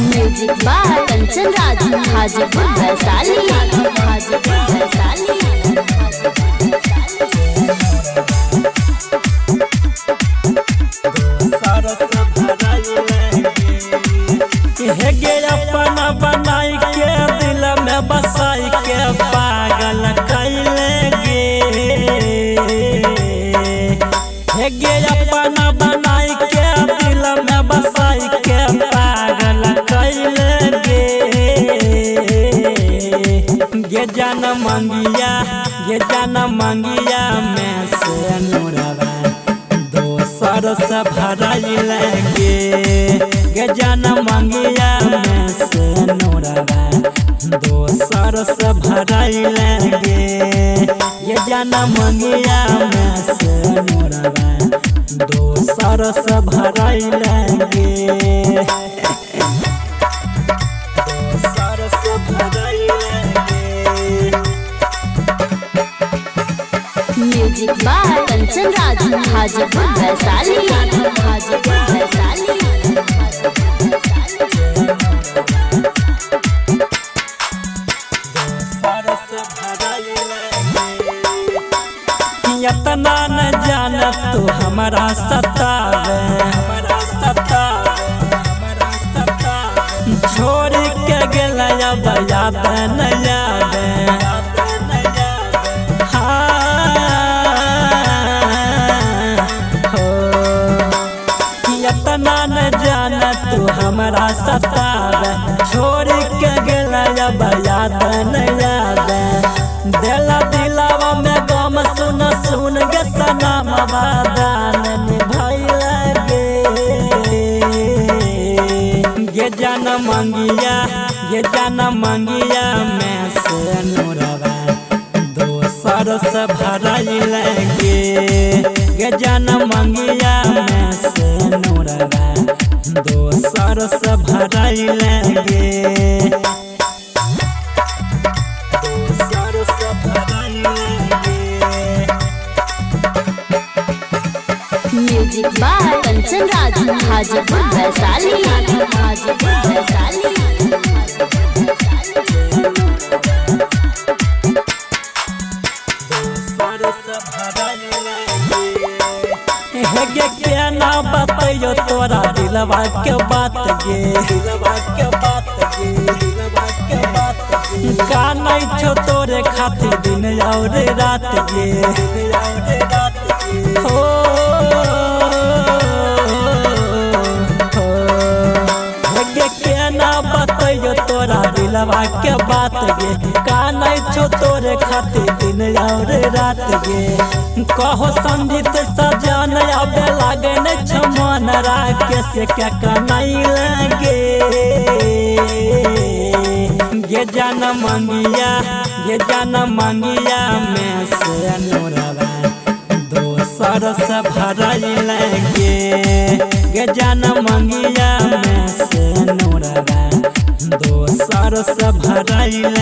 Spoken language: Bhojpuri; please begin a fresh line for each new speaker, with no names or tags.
Music by Kanchan Raj Hajipur Vaishali.
अपना बनाई के दिल में बसाई के पागल कैले गे अपना बनाई के दिल में बसाई के पागल कैले गे जान मंगिया में से नूरवा दोसर से भराइल गे जान मंगिया में से नूरवा दोसर से भराइल गे जान मंगिया में से नूरवा दोसर से भराइल दोसर से भराइल
म्यूजिक बाय कंचन राज हाजीपुर वैशाली।
इतना न जान तू हमारा सतावे छोड़ के गेला याद न याद इतना न जान तू हमारा सतावे छोड़ के गेला याद न याद दिला दिलावा में गम सुन गे सनम वादान निभाइल गे जान मंगिया में से नूरवा दोसर से भराइल गे जान मंगिया में से नूरवा दोसर से भराइल
म्यूजिक बाय कंचन राज हाजीपुर वैशाली।
क्या ना बताइयो तोरा दिलवा के बात का नहीं छो तोरे खातिर दिन और रात हो क्या ना बताइयो तोरा दिलवा के बात का नहीं छो तोरे खातिर दिन और रात कहो संगीत सजन अब लागे मन राकेश क्या कनाई गे जान मंगिया में से नूरवा दोसर से भराइल गे जान मंगिया में से नूरवा दोसर से भराइल